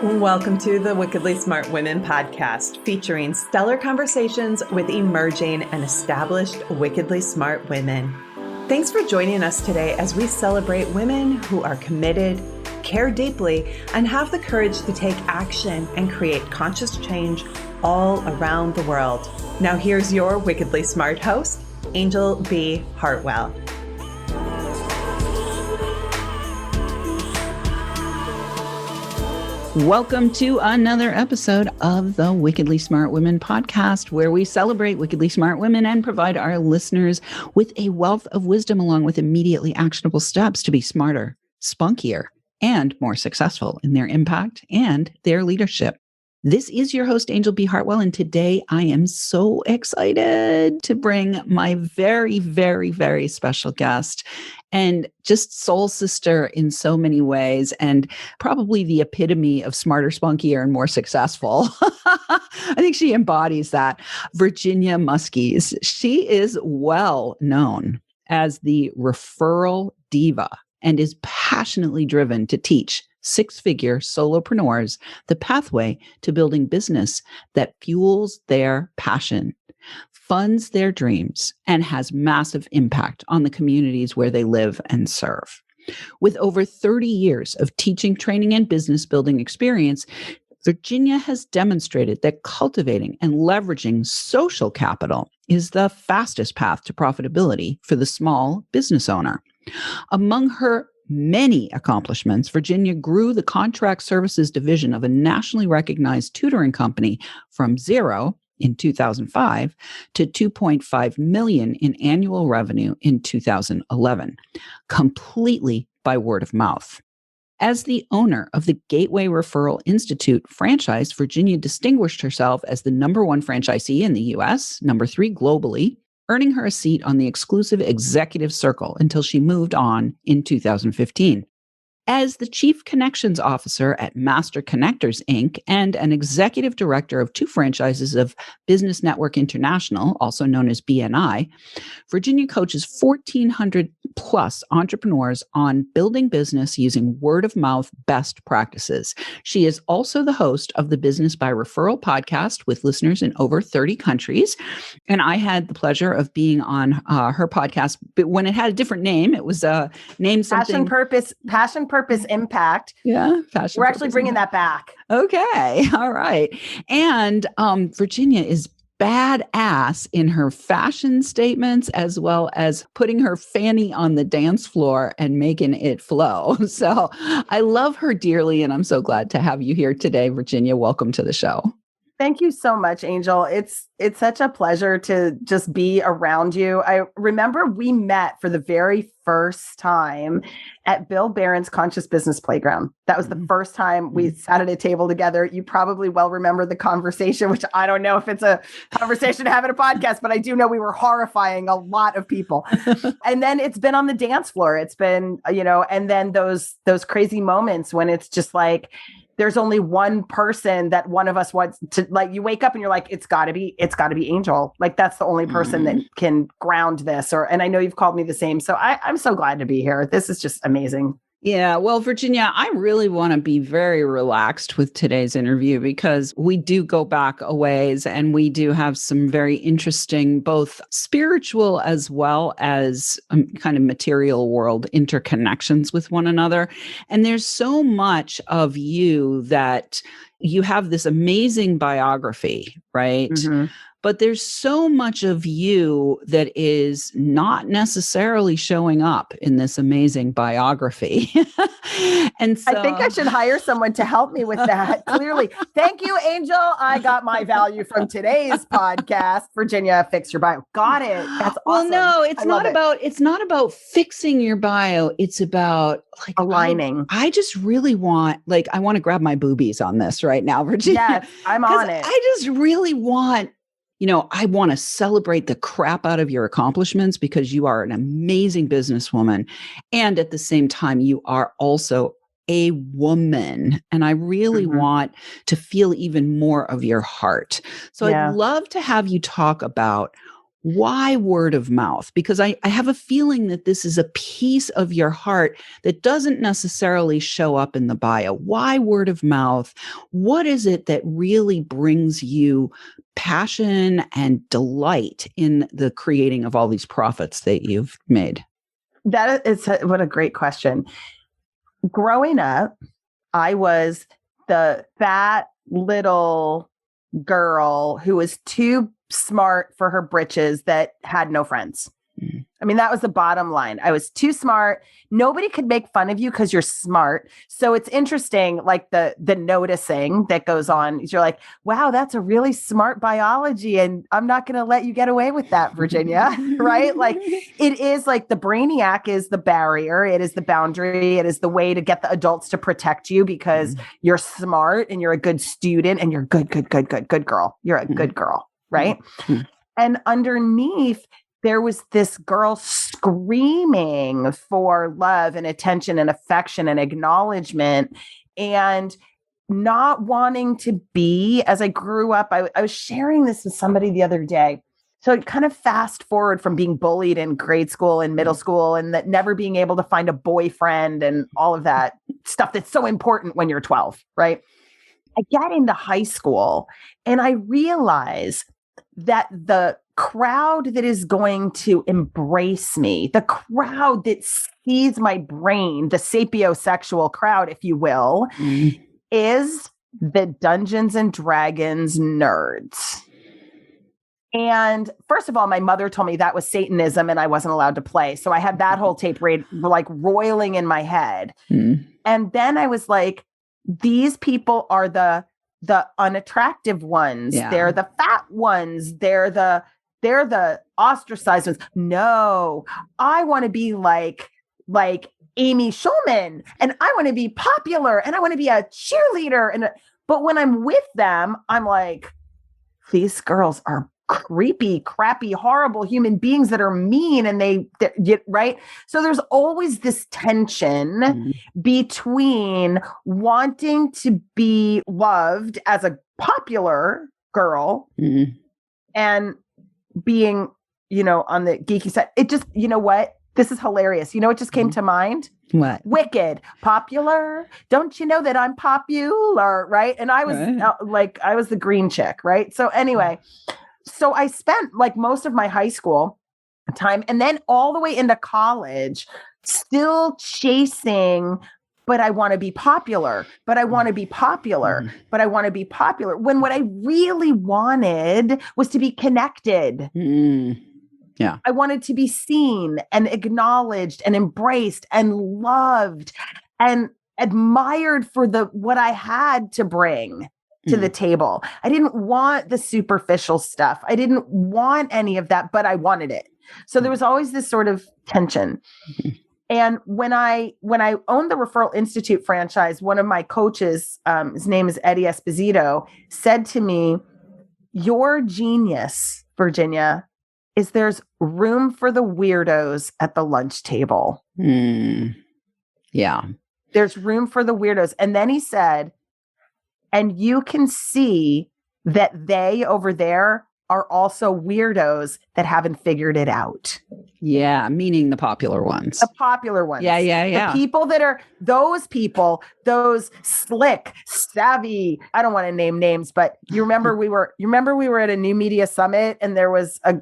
Welcome to the Wickedly Smart Women podcast, featuring stellar conversations with emerging and established wickedly smart women. Thanks for joining us today as we celebrate women who are committed, care deeply, and have the courage to take action and create conscious change all around the world. Now here's your wickedly smart host, Angel B. Hartwell. Welcome to another episode of the Wickedly Smart Women podcast, where we celebrate wickedly smart women and provide our listeners with a wealth of wisdom along with immediately actionable steps to be smarter, spunkier, and more successful in their impact and their leadership. This is your host, Angel B. Hartwell, and today I am so excited to bring my very, very, very special guest and just soul sister in so many ways, and probably the epitome of smarter, spunkier, and more successful. I think she embodies that. Virginia Muzquiz. She is well known as the Referral Diva and is passionately driven to teach six-figure solopreneurs the pathway to building business that fuels their passion, funds their dreams, and has massive impact on the communities where they live and serve. With over 30 years of teaching, training, and business building experience, Virginia has demonstrated that cultivating and leveraging social capital is the fastest path to profitability for the small business owner. Among her many accomplishments, Virginia grew the contract services division of a nationally recognized tutoring company from zero in 2005 to 2.5 million in annual revenue in 2011, completely by word of mouth. As the owner of the Gateway Referral Institute franchise, Virginia distinguished herself as the number one franchisee in the U.S., number 3 globally, earning her a seat on the exclusive executive circle until she moved on in 2015. As the Chief Connections Officer at Master Connectors, Inc., and an executive director of 2 franchises of Business Network International, also known as BNI, Virginia coaches 1,400 plus entrepreneurs on building business using word-of-mouth best practices. She is also the host of the Business by Referral podcast with listeners in over 30 countries. And I had the pleasure of being on her podcast, but when it had a different name, it was named something. Passion, Purpose, Impact. Yeah. Passion, We're actually bringing that back. Okay. All right. And Virginia is badass in her fashion statements, as well as putting her fanny on the dance floor and making it flow. So I love her dearly, and I'm so glad to have you here today, Virginia. Welcome to the show. Thank you so much, Angel. It's such a pleasure to just be around you. I remember we met for the very first time at Bill Barron's Conscious Business Playground. That was the first time we sat at a table together. You probably well remember the conversation, which I don't know if it's a conversation to have in a podcast, but I do know we were horrifying a lot of people. And then it's been on the dance floor. It's been, and then those crazy moments when it's just like, there's only one person that one of us wants to, like, you wake up and you're like, it's gotta be Angel. Like, that's the only person that can ground this. And I know you've called me the same. So I'm so glad to be here. This is just amazing. Yeah. Well, Virginia, I really want to be very relaxed with today's interview because we do go back a ways and we do have some very interesting, both spiritual as well as kind of material world interconnections with one another. And there's so much of you that you have this amazing biography, right? Mm-hmm. But there's so much of you that is not necessarily showing up in this amazing biography. And so I think I should hire someone to help me with that. Clearly. Thank you, Angel. I got my value from today's podcast. Virginia, fix your bio. Got it. That's awesome. Well, no, it's not about fixing your bio. It's about like aligning. I just really want, I want to grab my boobies on this right now, Virginia. Yes, I'm on it. I just really want, I want to celebrate the crap out of your accomplishments because you are an amazing businesswoman. And at the same time, you are also a woman. And I really want to feel even more of your heart. So I'd love to have you talk about Why word of mouth? Because I have a feeling that this is a piece of your heart that doesn't necessarily show up in the bio. Why word of mouth? What is it that really brings you passion and delight in the creating of all these profits that you've made? That is what a great question. Growing up, I was the fat little girl who was too smart for her britches that had no friends. I mean, that was the bottom line. I was too smart. Nobody could make fun of you because you're smart. So it's interesting, like the noticing that goes on. You're like, wow, that's a really smart biology. And I'm not going to let you get away with that, Virginia. Right? Like it is like the brainiac is the barrier. It is the boundary. It is the way to get the adults to protect you because you're smart and you're a good student and you're good girl. You're a good girl. Right. And underneath, there was this girl screaming for love and attention and affection and acknowledgement and not wanting to be, as I grew up, I was sharing this with somebody the other day. So kind of fast forward from being bullied in grade school and middle school and that never being able to find a boyfriend and all of that stuff that's so important when you're 12, right? I get into high school and I realize that the crowd that is going to embrace me, the crowd that sees my brain, the sapiosexual crowd, if you will, is the Dungeons and Dragons nerds. And first of all, my mother told me that was Satanism and I wasn't allowed to play. So I had that whole tape like roiling in my head. And then I was like, these people are the unattractive ones. Yeah. They're the fat ones. They're the ostracized ones. No, I want to be like Amy Schulman and I want to be popular and I want to be a cheerleader. But when I'm with them, I'm like, these girls are creepy, crappy, horrible human beings that are mean and they right. So there's always this tension between wanting to be loved as a popular girl and being, on the geeky side. It just, you know what? This is hilarious. You know what just came to mind? What? Wicked. Popular. Don't you know that I'm popular? Right. And I was I was the green chick. Right. So anyway, so I spent like most of my high school time and then all the way into college still chasing, but I want to be popular, but I want to be popular, but I want to be popular. When what I really wanted was to be connected. Yeah. I wanted to be seen and acknowledged and embraced and loved and admired for what I had to bring to the table. I didn't want the superficial stuff. I didn't want any of that, but I wanted it. So there was always this sort of tension. And when I owned the Referral Institute franchise, one of my coaches, his name is Eddie Esposito, said to me, your genius, Virginia, is there's room for the weirdos at the lunch table. Yeah. There's room for the weirdos. And then he said, and you can see that they over there are also weirdos that haven't figured it out. Yeah, meaning the popular ones. The popular ones. Yeah. The people that are those slick, savvy. I don't want to name names, but you remember we were at a new media summit and there was a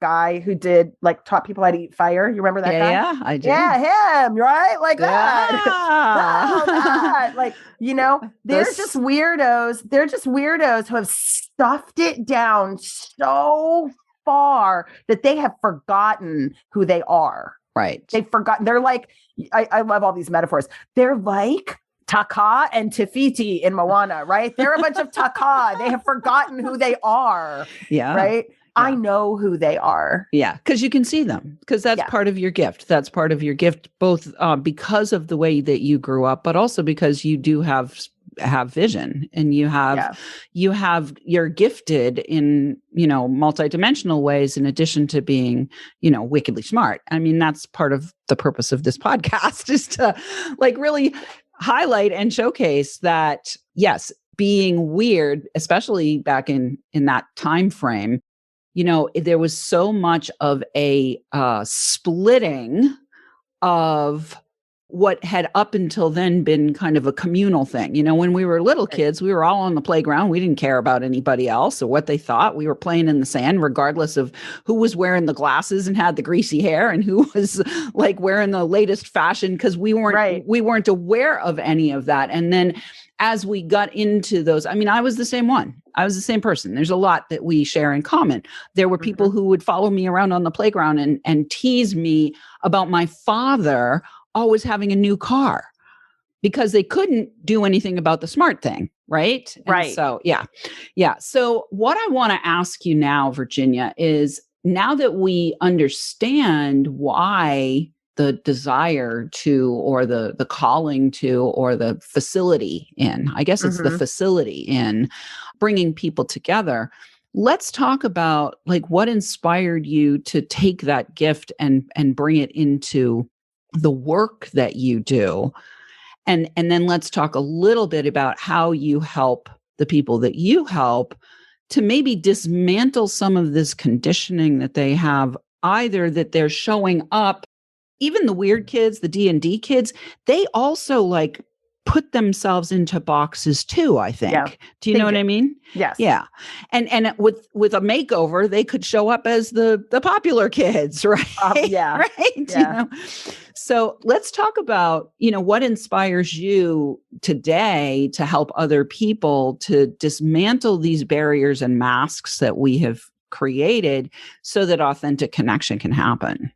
guy who taught people how to eat fire. You remember that guy? Yeah, I do. Yeah, him, right? Like that. Oh, God. Like, they're just weirdos. They're just weirdos who have stuffed it down so far that they have forgotten who they are. Right. They've forgotten. They're like, I love all these metaphors. They're like Taka and Tafiti in Moana, right? They're a bunch of Taka. They have forgotten who they are. Yeah. Right. Yeah. I know who they are. Yeah. Because you can see them because that's part of your gift. That's part of your gift, both because of the way that you grew up, but also because you do have vision and you're gifted in, multidimensional ways in addition to being, wickedly smart. I mean, that's part of the purpose of this podcast is to really highlight and showcase that, yes, being weird, especially back in that time frame, there was so much of a splitting of what had up until then been kind of a communal thing. When we were little kids, we were all on the playground. We didn't care about anybody else or what they thought. We were playing in the sand, regardless of who was wearing the glasses and had the greasy hair and who was like wearing the latest fashion, because we weren't aware of any of that. And then as we got into those, I was the same one. I was the same person. There's a lot that we share in common. There were people who would follow me around on the playground and tease me about my father always having a new car because they couldn't do anything about the smart thing. Right. Right. So, yeah. So what I want to ask you now, Virginia, is now that we understand why the desire to, or the calling to, or the facility in, I guess it's the facility in bringing people together. Let's talk about like what inspired you to take that gift and bring it into the work that you do. And then let's talk a little bit about how you help the people that you help to maybe dismantle some of this conditioning that they have, either that they're showing up. Even the weird kids, the D&D kids, they also like put themselves into boxes too, I think. Yeah, do you know what I mean? Yes. Yeah. And with a makeover, they could show up as the popular kids, right? Yeah. Right. Yeah. So let's talk about, what inspires you today to help other people to dismantle these barriers and masks that we have created so that authentic connection can happen.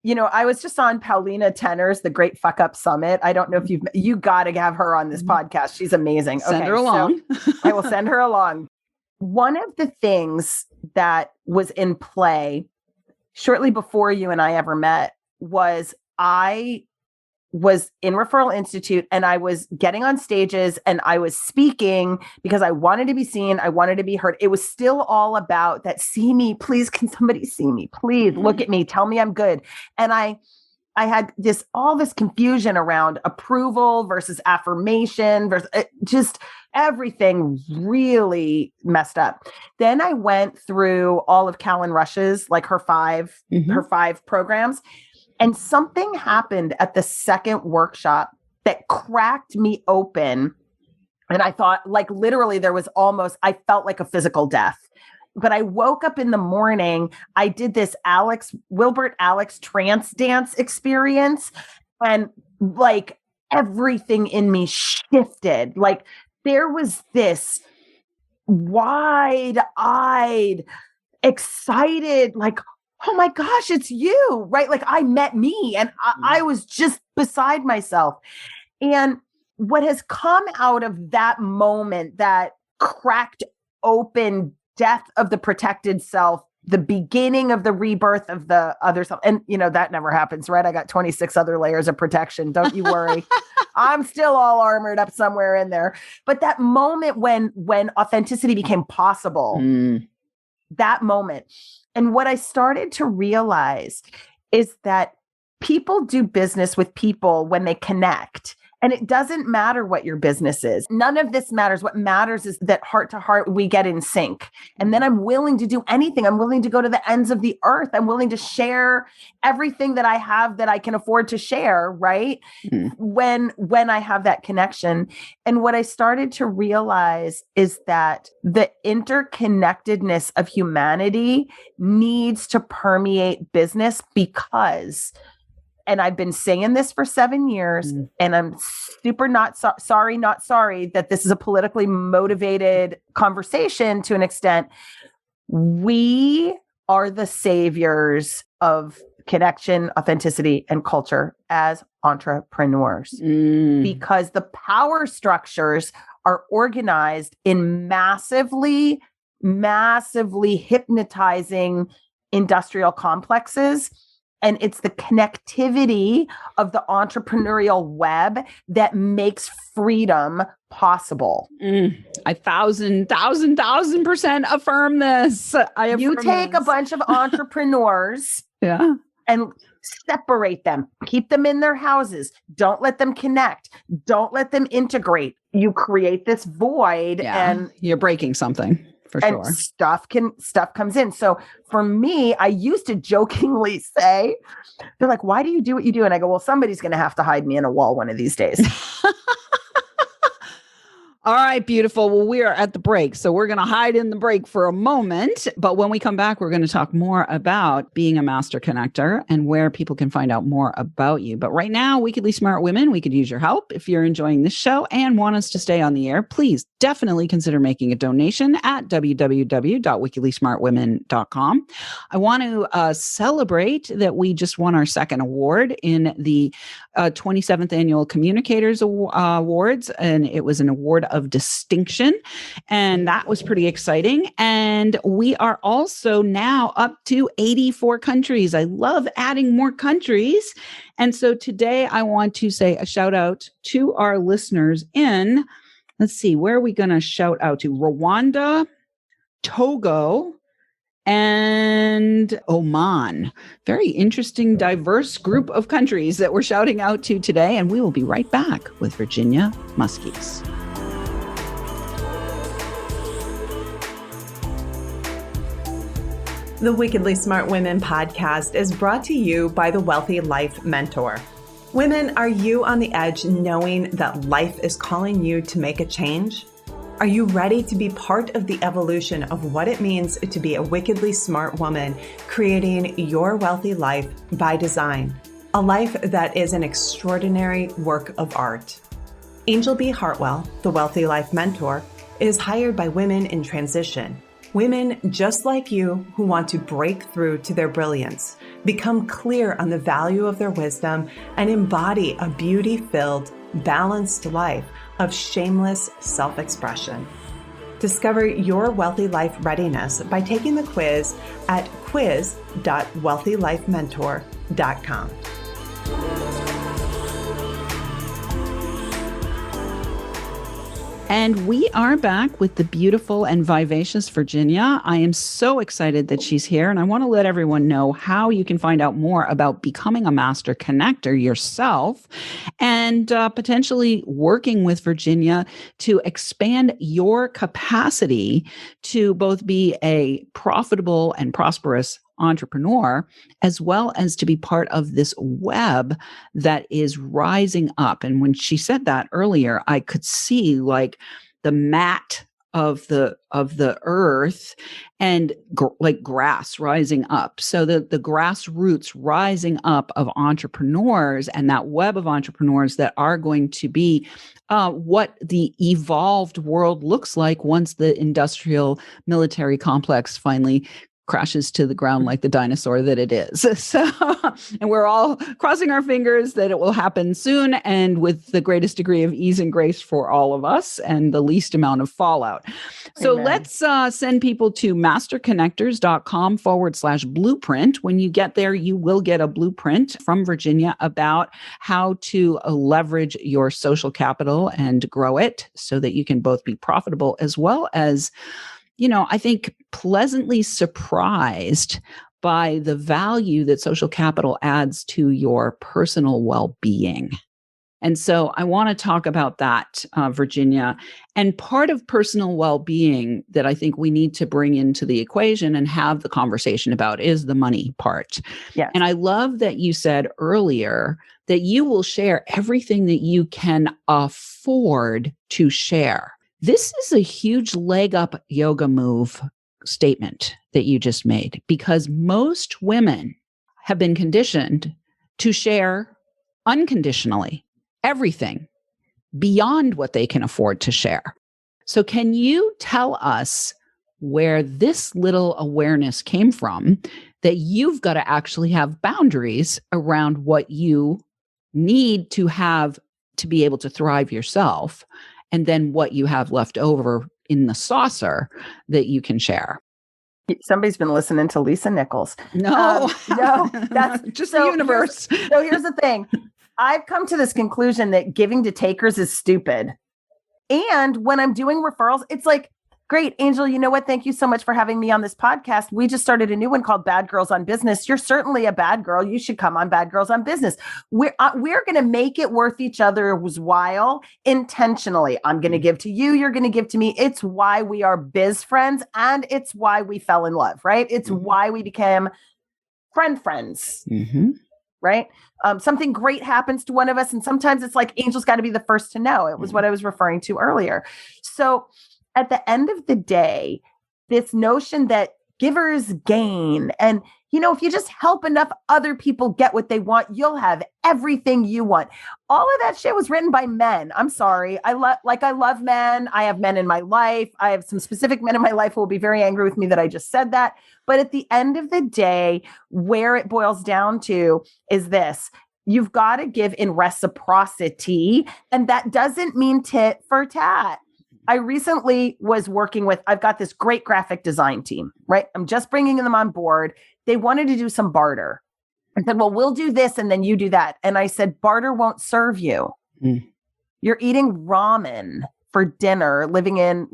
I was just on Paulina Tenner's The Great Fuck Up Summit. I don't know if you got to have her on this podcast. She's amazing. Send her along. So I will send her along. One of the things that was in play shortly before you and I ever met was I was in Referral Institute and I was getting on stages and I was speaking because I wanted to be seen. I wanted to be heard. It was still all about that. See me, please. Can somebody see me? Please look at me. Tell me I'm good. And I had all this confusion around approval versus affirmation versus just everything really messed up. Then I went through all of Callan Rush's, like her five programs. And something happened at the second workshop that cracked me open. And I thought, like, literally I felt like a physical death. But I woke up in the morning, I did this Wilbert Alex trance dance experience. And like everything in me shifted. Like there was this wide-eyed, excited, like, oh my gosh, it's you, right? Like I met me and I was just beside myself. And what has come out of that moment, that cracked open death of the protected self, the beginning of the rebirth of the other self. And that never happens, right? I got 26 other layers of protection. Don't you worry. I'm still all armored up somewhere in there. But that moment when authenticity became possible, that moment. And what I started to realize is that people do business with people when they connect. And it doesn't matter what your business is. None of this matters. What matters is that heart to heart, we get in sync. And then I'm willing to do anything. I'm willing to go to the ends of the earth. I'm willing to share everything that I have that I can afford to share, right? When I have that connection. And what I started to realize is that the interconnectedness of humanity needs to permeate business because, and I've been saying this for 7 years, and I'm super not sorry that this is a politically motivated conversation to an extent. We are the saviors of connection, authenticity, and culture as entrepreneurs because the power structures are organized in massively hypnotizing industrial complexes. And it's the connectivity of the entrepreneurial web that makes freedom possible. 1,000% affirm this. You take a bunch of entrepreneurs and separate them, keep them in their houses. Don't let them connect. Don't let them integrate. You create this void and you're breaking something. For and sure. stuff comes in. So for me, I used to jokingly say, they're like, why do you do what you do? And I go, well, somebody's going to have to hide me in a wall one of these days. All right, beautiful. Well, we are at the break, so we're going to hide in the break for a moment. But when we come back, we're going to talk more about being a master connector and where people can find out more about you. But right now, Wickedly Smart Women, we could use your help. If you're enjoying this show and want us to stay on the air, please definitely consider making a donation at www.wickedlysmartwomen.com. I want to celebrate that we just won our second award in the 27th Annual Communicators Awards, and it was an award of distinction, and that was pretty exciting. And we are also now up to 84 countries. I love adding more countries. And so today I want to say a shout out to our listeners in, let's see, where are we going to shout out to? Rwanda, Togo, and Oman. Very interesting, diverse group of countries that we're shouting out to today. And we will be right back with Virginia Muzquiz. The Wickedly Smart Women podcast is brought to you by the Wealthy Life Mentor. Women, are you on the edge knowing that life is calling you to make a change? Are you ready to be part of the evolution of what it means to be a wickedly smart woman, creating your wealthy life by design? A life that is an extraordinary work of art. Angel B. Hartwell, the Wealthy Life Mentor, is hired by women in transition. Women just like you who want to break through to their brilliance, become clear on the value of their wisdom, and embody a beauty-filled, balanced life of shameless self-expression. Discover your wealthy life readiness by taking the quiz at quiz.wealthylifementor.com. And we are back with the beautiful and vivacious Virginia. I am so excited that she's here, and I want to let everyone know how you can find out more about becoming a master connector yourself and potentially working with Virginia to expand your capacity to both be a profitable and prosperous entrepreneur, as well as to be part of this web that is rising up. And when she said that earlier, I could see like the mat of the earth and like grass rising up. So the grassroots rising up of entrepreneurs and that web of entrepreneurs that are going to be what the evolved world looks like once the industrial military complex finally crashes to the ground like the dinosaur that it is. So, and we're all crossing our fingers that it will happen soon and with the greatest degree of ease and grace for all of us and the least amount of fallout. So Amen. Let's send people to masterconnectors.com/blueprint. When you get there, you will get a blueprint from Virginia about how to leverage your social capital and grow it so that you can both be profitable as well as, you know, I think pleasantly surprised by the value that social capital adds to your personal well-being. And so I want to talk about that, Virginia. And part of personal well-being that I think we need to bring into the equation and have the conversation about is the money part. Yes. And I love that you said earlier that you will share everything that you can afford to share. This is a huge leg up yoga move statement that you just made, because most women have been conditioned to share unconditionally everything beyond what they can afford to share. So can you tell us where this little awareness came from, that you've got to actually have boundaries around what you need to have to be able to thrive yourself, and then what you have left over in the saucer that you can share? Somebody's been listening to Lisa Nichols. No, that's just the universe. So here's the thing. I've come to this conclusion that giving to takers is stupid. And when I'm doing referrals, it's like, Great. Angel, you know what? Thank you so much for having me on this podcast. We just started a new one called Bad Girls on Business. You're certainly a bad girl. You should come on Bad Girls on Business. We're going to make it worth each other's while intentionally. I'm going to give to you. You're going to give to me. It's why we are biz friends, and it's why we fell in love, right? It's why we became friends. Right? Something great happens to one of us. And sometimes it's like Angel's got to be the first to know. It was what I was referring to earlier. So at the end of the day, this notion that givers gain, and, you know, if you just help enough other people get what they want, you'll have everything you want. All of that shit was written by men. I'm sorry. I love men. I have men in my life. I have some specific men in my life who will be very angry with me that I just said that. But at the end of the day, where it boils down to is this: you've got to give in reciprocity. And that doesn't mean tit for tat. I recently was working with, I've got this great graphic design team, right? I'm just bringing them on board. They wanted to do some barter. I said, well, we'll do this and then you do that. And I said, barter won't serve you. You're eating ramen for dinner, living in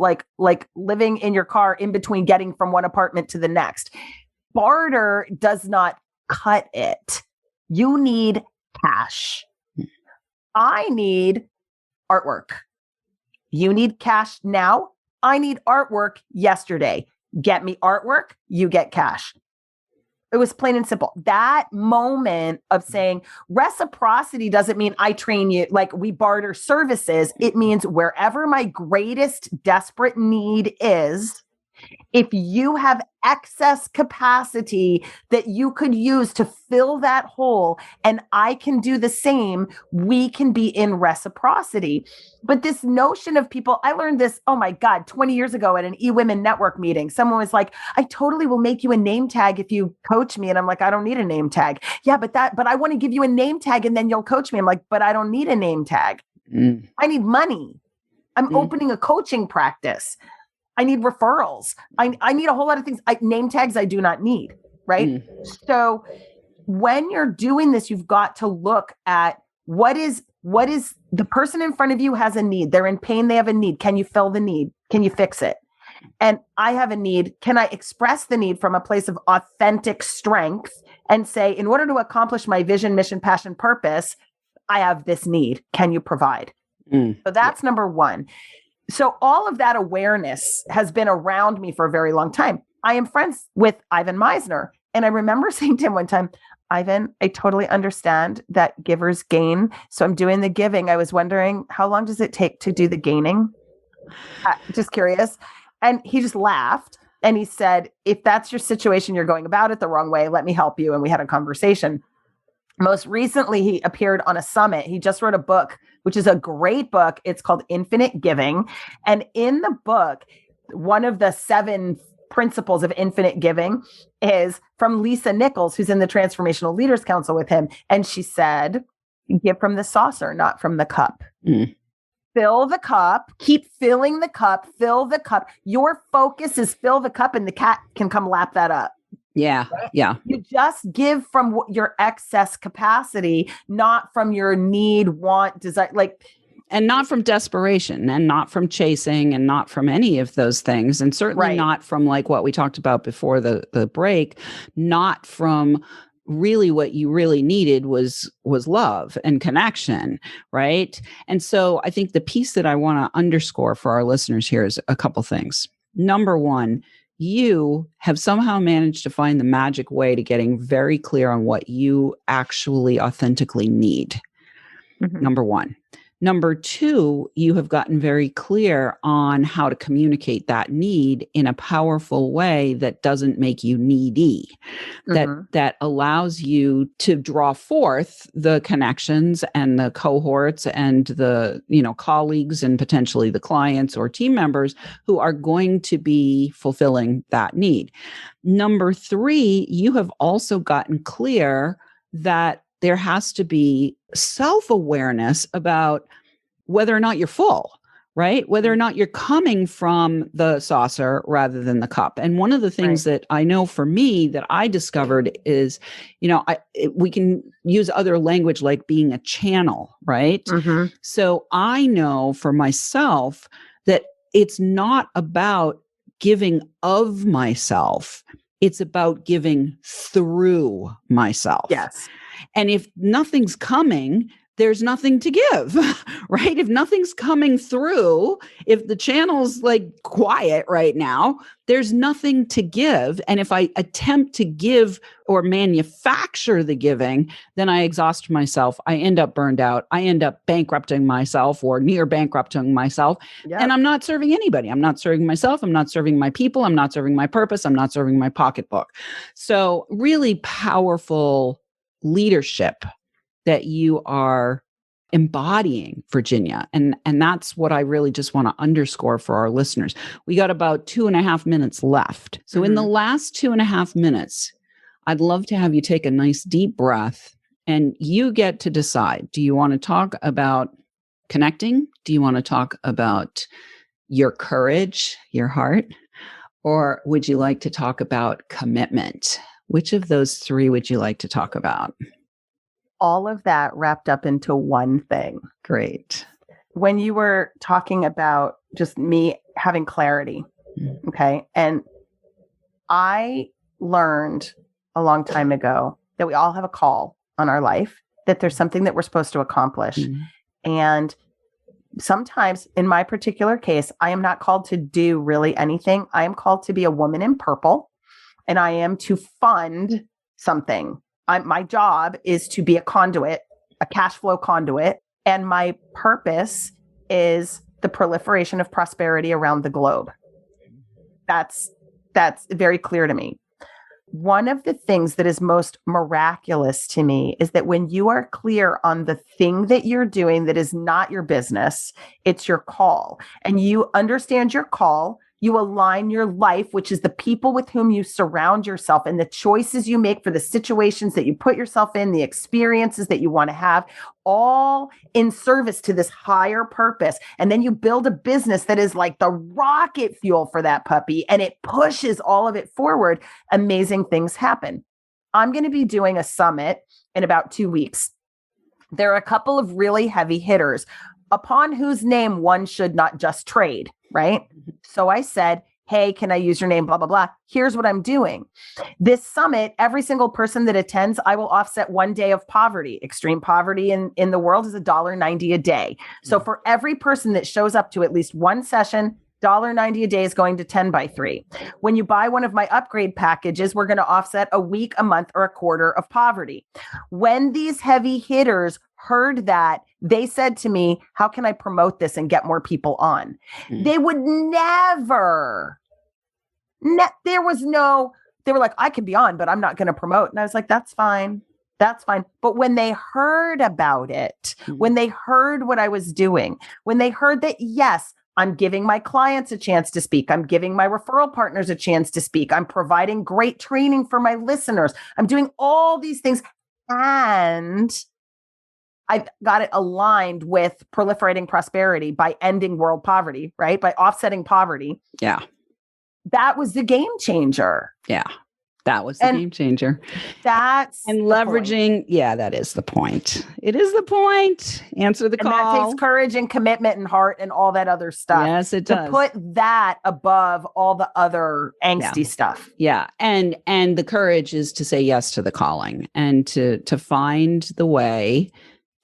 living in your car in between getting from one apartment to the next. Barter does not cut it. You need cash. I need artwork. You need cash now. I need artwork yesterday. Get me artwork, you get cash. It was plain and simple. That moment of saying reciprocity doesn't mean I train you, like we barter services. It means wherever my greatest desperate need is, if you have excess capacity that you could use to fill that hole and I can do the same, we can be in reciprocity. But this notion of people, I learned this, oh my God, 20 years ago at an eWomen network meeting. Someone was like, I totally will make you a name tag if you coach me. And I'm like, I don't need a name tag. Yeah, but I want to give you a name tag and then you'll coach me. I'm like, but I don't need a name tag. I need money. I'm opening a coaching practice. I need referrals. I need a whole lot of things. Name tags I do not need, right? So when you're doing this, you've got to look at what is the person in front of you has a need. They're in pain. They have a need. Can you fill the need? Can you fix it? And I have a need. Can I express the need from a place of authentic strength and say, in order to accomplish my vision, mission, passion, purpose, I have this need. Can you provide? So that's number one. So all of that awareness has been around me for a very long time. I am friends with Ivan Meisner. And I remember saying to him one time, Ivan, I totally understand that givers gain. So I'm doing the giving. I was wondering, how long does it take to do the gaining? Just curious. And he just laughed. And he said, if that's your situation, you're going about it the wrong way. Let me help you. And we had a conversation. Most recently, he appeared on a summit. He just wrote a book, which is a great book. It's called Infinite Giving. And in the book, one of the 7 principles of infinite giving is from Lisa Nichols, who's in the Transformational Leaders Council with him. And she said, give from the saucer, not from the cup. Fill the cup, keep filling the cup, fill the cup. Your focus is fill the cup and the cat can come lap that up. Yeah. Yeah. You just give from your excess capacity, not from your need, want, desire, and not from desperation and not from chasing and not from any of those things. And certainly not from like what we talked about before the break, not from really what you really needed was love and connection. Right. And so I think the piece that I want to underscore for our listeners here is a couple things. Number one, you have somehow managed to find the magic way to getting very clear on what you actually authentically need. Number one. Number two, you have gotten very clear on how to communicate that need in a powerful way that doesn't make you needy, that allows you to draw forth the connections and the cohorts and the, colleagues and potentially the clients or team members who are going to be fulfilling that need. Number three, you have also gotten clear that there has to be self-awareness about whether or not you're full, right? Whether or not you're coming from the saucer rather than the cup. And one of the things that I know for me that I discovered is, we can use other language like being a channel, right? So I know for myself that it's not about giving of myself. It's about giving through myself. Yes. And if nothing's coming, there's nothing to give, right? If nothing's coming through, if the channel's like quiet right now, there's nothing to give. And if I attempt to give or manufacture the giving, then I exhaust myself. I end up burned out. I end up bankrupting myself or near bankrupting myself. Yep. And I'm not serving anybody. I'm not serving myself. I'm not serving my people. I'm not serving my purpose. I'm not serving my pocketbook. So really powerful leadership that you are embodying, Virginia. And that's what I really just want to underscore for our listeners. We got about 2.5 minutes left. So in the last 2.5 minutes, I'd love to have you take a nice deep breath and you get to decide. Do you want to talk about connecting? Do you want to talk about your courage, your heart? Or would you like to talk about commitment? Which of those three would you like to talk about? All of that wrapped up into one thing. Great. When you were talking about just me having clarity, okay, and I learned a long time ago that we all have a call on our life, that there's something that we're supposed to accomplish. And sometimes, in my particular case, I am not called to do really anything. I am called to be a woman in purple, and I am to fund something. My job is to be a conduit, a cash flow conduit, and my purpose is the proliferation of prosperity around the globe. That's very clear to me. One of the things that is most miraculous to me is that when you are clear on the thing that you're doing that is not your business, it's your call, and you understand your call, you align your life, which is the people with whom you surround yourself and the choices you make for the situations that you put yourself in, the experiences that you want to have, all in service to this higher purpose. And then you build a business that is like the rocket fuel for that puppy, and it pushes all of it forward. Amazing things happen. I'm going to be doing a summit in about 2 weeks. There are a couple of really heavy hitters upon whose name one should not just trade, right? So I said, hey, can I use your name? Blah, blah, blah. Here's what I'm doing. This summit, every single person that attends, I will offset 1 day of poverty. Extreme poverty in the world is $1.90 a day. So for every person that shows up to at least one session, $1.90 a day is going to 10 by 3. When you buy one of my upgrade packages, we're going to offset a week, a month, or a quarter of poverty. When these heavy hitters heard that, they said to me, how can I promote this and get more people on? They would never, they were like, I can be on, but I'm not going to promote. And I was like, that's fine. That's fine. But when they heard about it, when they heard what I was doing, when they heard that, yes, I'm giving my clients a chance to speak. I'm giving my referral partners a chance to speak. I'm providing great training for my listeners. I'm doing all these things. And I've got it aligned with proliferating prosperity by ending world poverty, right? By offsetting poverty. Yeah. That was the game changer. Yeah. That was the game changer. That's and leveraging. Yeah, that is the point. It is the point. Answer the call. And that takes courage and commitment and heart and all that other stuff. Yes, it does. To put that above all the other angsty stuff. Yeah. And the courage is to say yes to the calling and to find the way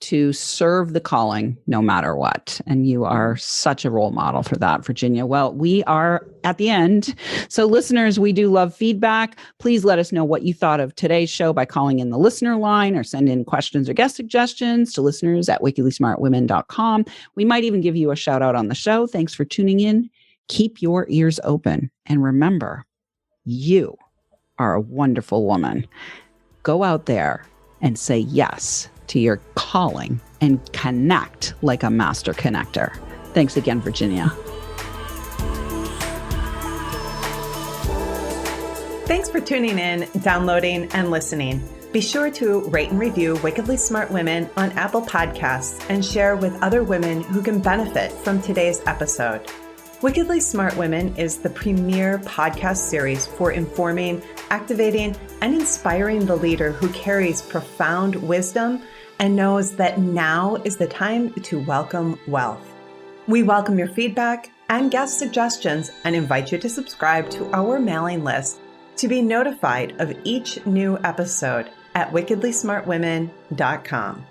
to serve the calling no matter what. And you are such a role model for that, Virginia. Well, we are at the end. So listeners, we do love feedback. Please let us know what you thought of today's show by calling in the listener line or send in questions or guest suggestions to listeners@wickedlysmartwomen.com. We might even give you a shout out on the show. Thanks for tuning in. Keep your ears open. And remember, you are a wonderful woman. Go out there and say yes to your calling and connect like a master connector. Thanks again, Virginia. Thanks for tuning in, downloading, and listening. Be sure to rate and review Wickedly Smart Women on Apple Podcasts and share with other women who can benefit from today's episode. Wickedly Smart Women is the premier podcast series for informing, activating, and inspiring the leader who carries profound wisdom and knows that now is the time to welcome wealth. We welcome your feedback, and guest suggestions, and invite you to subscribe to our mailing list to be notified of each new episode at wickedlysmartwomen.com.